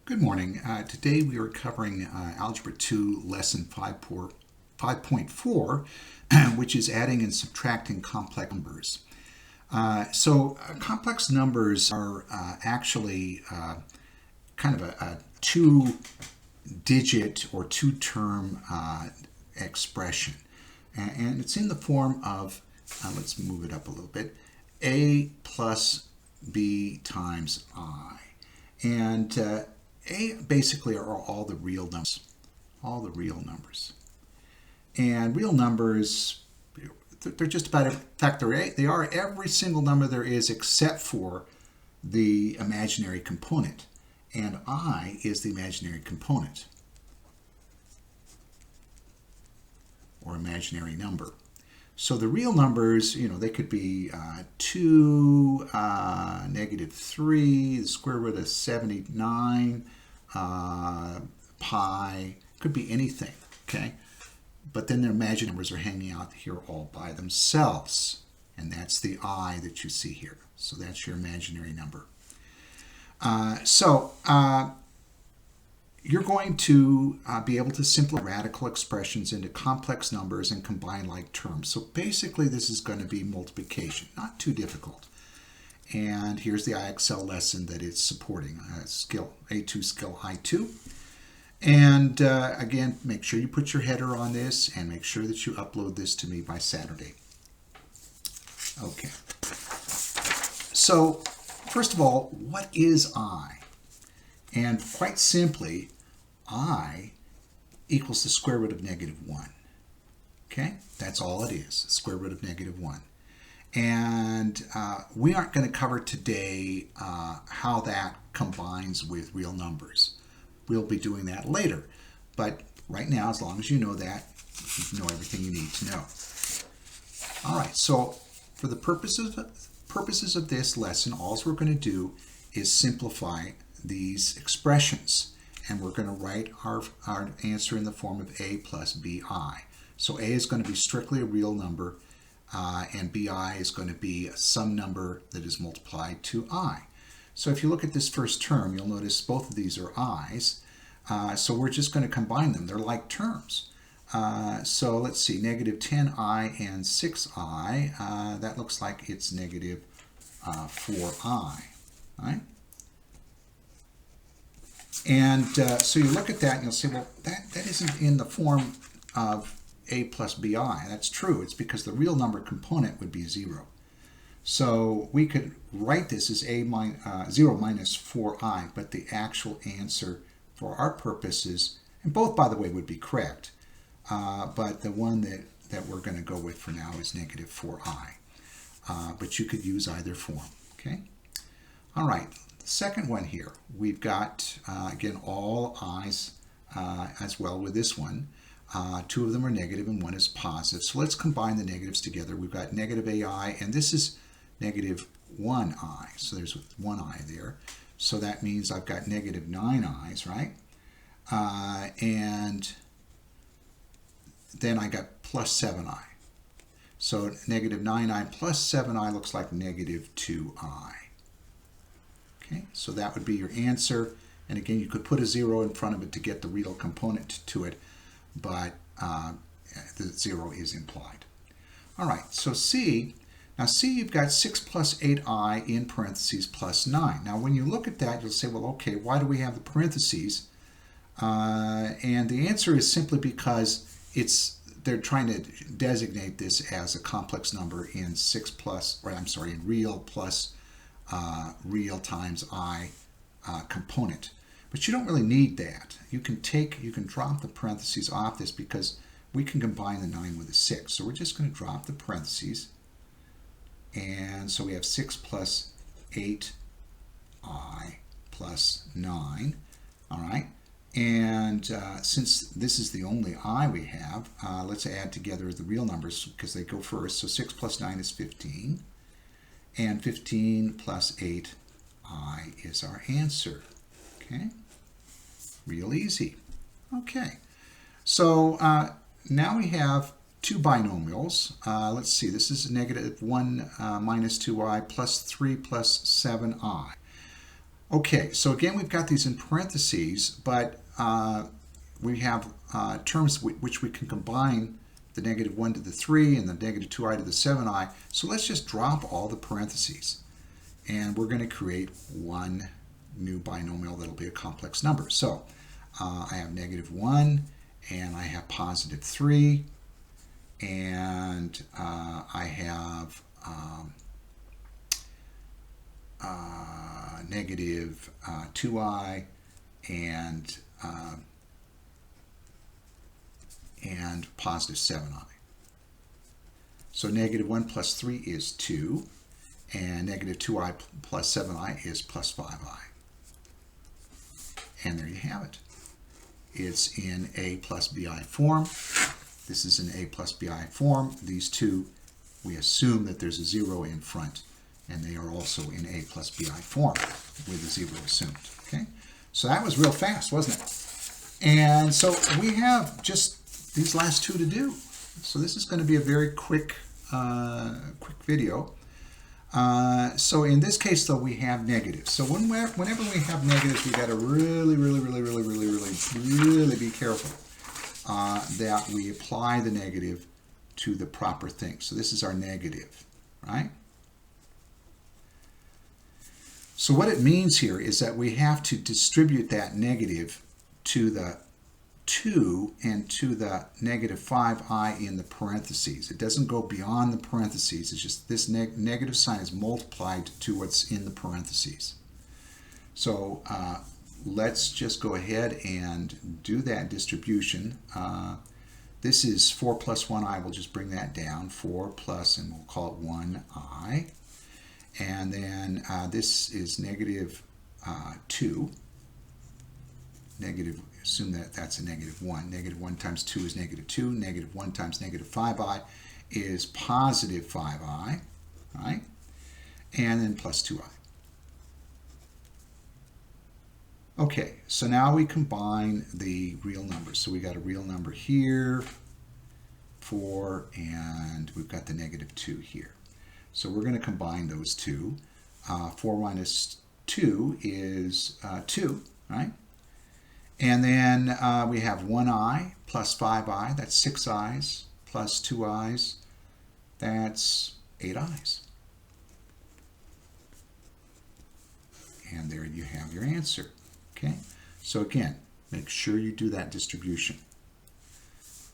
Good morning. Today we are covering Algebra 2, Lesson 5.4, which is adding and subtracting complex numbers. Complex numbers are actually kind of a two-digit or two-term expression. And it's in the form of, let's move it up a little bit, a plus b times I. And a basically are all the real numbers, And real numbers, they're just about, in fact, they are every single number there is except for the imaginary component. And I is the imaginary component, or imaginary number. So the real numbers, they could be 2, -3, the square root of 79, pi, could be anything, okay? But then their imaginary numbers are hanging out here all by themselves. And that's the I that you see here. So that's your imaginary number. You're going to be able to simplify radical expressions into complex numbers and combine like terms. So basically this is going to be multiplication, not too difficult. And here's the IXL lesson that it's supporting, skill A2 skill I2. And again, make sure you put your header on this and make sure that you upload this to me by Saturday. Okay. So first of all, what is I? And quite simply, I equals the square root of -1. Okay, that's all it is, the square root of -1. And we aren't going to cover today how that combines with real numbers. We'll be doing that later. But right now, as long as you know that, you know everything you need to know. All right, so for the purposes of this lesson, all we're going to do is simplify these expressions, and we're going to write our answer in the form of a plus bi. So a is going to be strictly a real number, and bi is going to be some number that is multiplied to I. So if you look at this first term, you'll notice both of these are i's. So we're just going to combine them. They're like terms. So let's see, -10i and 6i. That looks like it's -4i, right? And so you look at that and you'll say, well, that isn't in the form of a plus bi. That's true. It's because the real number component would be 0. So we could write this as 0 minus 4i, but the actual answer for our purposes, and both, by the way, would be correct, but the one that we're going to go with for now is -4i. But you could use either form, okay? All right. Second one here, we've got, again, all i's as well with this one. 2 of them are negative and 1 is positive. So let's combine the negatives together. We've got -ai, and this is -1i. So there's 1 i there. So that means I've got -9i's, right? And then I got plus 7i. So -9i plus 7i looks like -2i. Okay, so that would be your answer. And again, you could put a 0 in front of it to get the real component to it, but the 0 is implied. All right, so C. Now C, you've got 6 plus 8i in parentheses plus 9. Now when you look at that, you'll say, well, okay, why do we have the parentheses? And the answer is simply because they're trying to designate this as a complex number in in real plus real times I component. But you don't really need that. You can drop the parentheses off this because we can combine the 9 with a 6. So we're just going to drop the parentheses. And so we have 6 plus 8i plus 9. All right. And since this is the only I we have, let's add together the real numbers because they go first. So 6 plus 9 is 15. And 15 plus 8i is our answer. Okay, real easy. Okay, so now we have two binomials. Let's see, this is -1 minus 2i plus 3 plus 7i. Okay, so again, we've got these in parentheses, but we have terms which we can combine the -1 to the 3 and the -2i to the 7i. So let's just drop all the parentheses. And we're going to create one new binomial that'll be a complex number. So I have -1, and I have +3, and I have -2i and +7i. So -1 plus 3 is 2, and -2i plus 7i is plus 5i. And there you have it. It's in A plus BI form. This is in A plus BI form. These two, we assume that there's a 0 in front, and they are also in A plus BI form with a 0 assumed. Okay, so that was real fast, wasn't it? And so we have just these last two to do. So this is going to be a very quick video. So in this case, though, we have negatives. So whenever we have negatives, we got to really be careful that we apply the negative to the proper thing. So this is our negative, right? So what it means here is that we have to distribute that negative to the 2 and to the -5i in the parentheses. It doesn't go beyond the parentheses. It's just this negative sign is multiplied to what's in the parentheses. So let's just go ahead and do that distribution. This is 4 plus 1i. We'll just bring that down. 4 plus, and we'll call it 1i. And then this is -2. Assume that that's a -1. -1 times 2 is -2. -1 times -5i is positive 5i, right? And then plus 2i. Okay, so now we combine the real numbers. So we got a real number here, 4, and we've got the -2 here. So we're going to combine those two. 4 minus 2 is 2, right? And then we have 1i plus 5i, that's 6 i's, plus 2 i's, that's 8 i's. And there you have your answer. Okay, so again, make sure you do that distribution.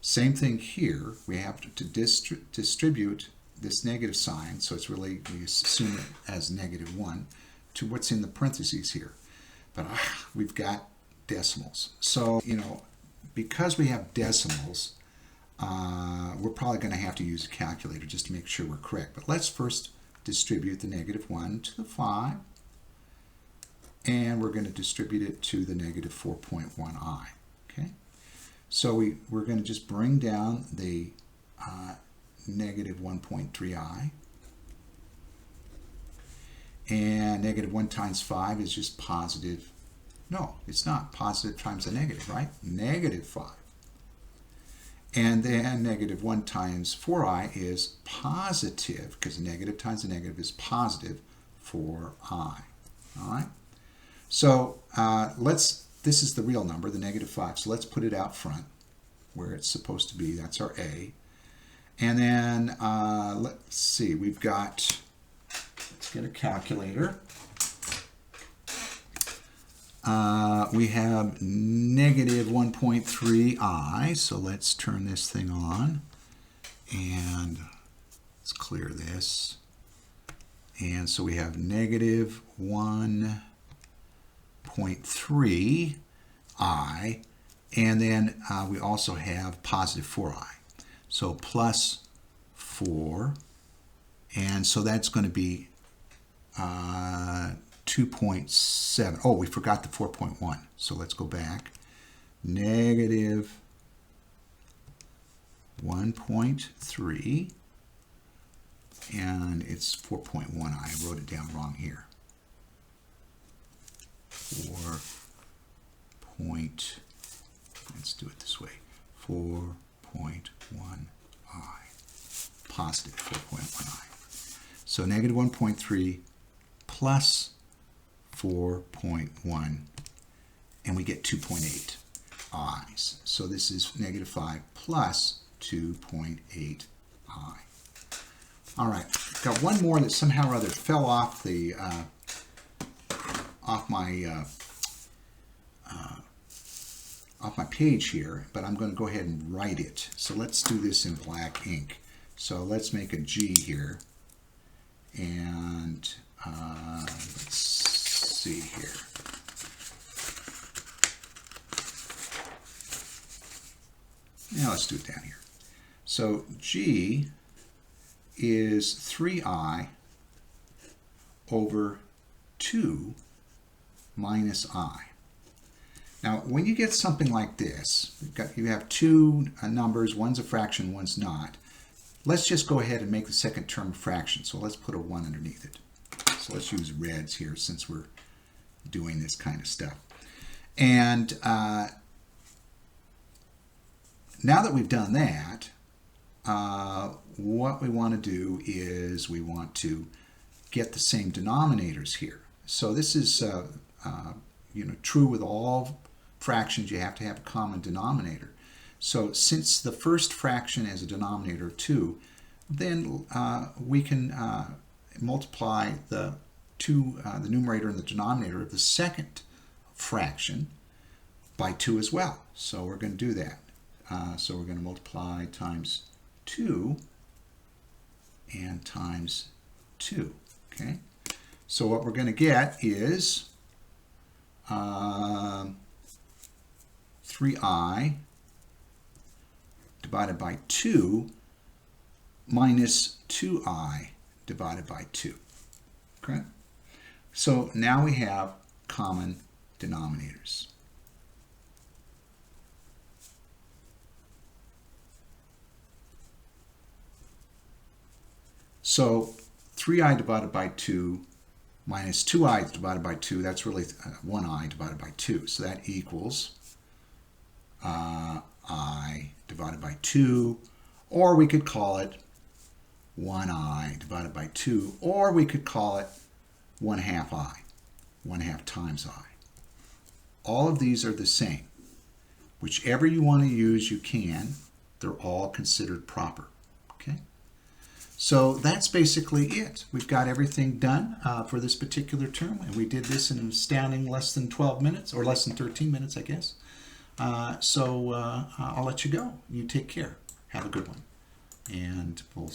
Same thing here, we have to distribute this negative sign, so it's really, we assume it as -1, to what's in the parentheses here. But we've got decimals. So, because we have decimals, we're probably going to have to use a calculator just to make sure we're correct. But let's first distribute the -1 to the 5, and we're going to distribute it to the -4.1i. Okay, so we're going to just bring down the -1.3i, and -1 times 5 is just positive. No, it's not. Positive times a negative, right? -5. And then -1 times 4i is positive, because a negative times a negative is positive 4i. All right? So this is the real number, the -5. So let's put it out front where it's supposed to be. That's our A. And then let's see, we've got, let's get a calculator. We have -1.3i, so let's turn this thing on, and let's clear this. And so we have -1.3i, and then we also have positive 4i. So plus 4, and so that's going to be 2.7. Oh, we forgot the 4.1. So let's go back. -1.3, and it's 4.1. I wrote it down wrong here. 4 point, let's do it this way. 4.1i, positive 4.1i. So -1.3 plus 4.1, and we get 2.8 i's. So this is negative 5 plus 2.8 I. All right, got one more that somehow or other fell off the off my page here, but I'm going to go ahead and write it. So let's do this in black ink. So let's make a G here, and let's see here. Now let's do it down here. So G is 3I over 2 minus I. Now, when you get something like this, you have two numbers, one's a fraction, one's not. Let's just go ahead and make the second term a fraction. So let's put a 1 underneath it. So let's use reds here since we're doing this kind of stuff. And now that we've done that, what we want to do is we want to get the same denominators here. So this is true with all fractions. You have to have a common denominator. So since the first fraction is a denominator of 2, then we can multiply the numerator and the denominator of the second fraction by 2 as well. So we're going to do that. So we're going to multiply times 2 and times 2. Okay. So what we're going to get is 3I divided by 2 minus 2I divided by 2. Okay? So now we have common denominators. So 3I divided by 2 minus 2I divided by 2, that's really 1I divided by 2. So that equals I divided by 2, or we could call it 1I divided by 2, or we could call it 1/2 I, 1/2 times I. All of these are the same. Whichever you want to use, you can. They're all considered proper. Okay? So that's basically it. We've got everything done for this particular term, and we did this in an astounding less than 12 minutes, or less than 13 minutes, I guess. So I'll let you go. You take care. Have a good one. And we'll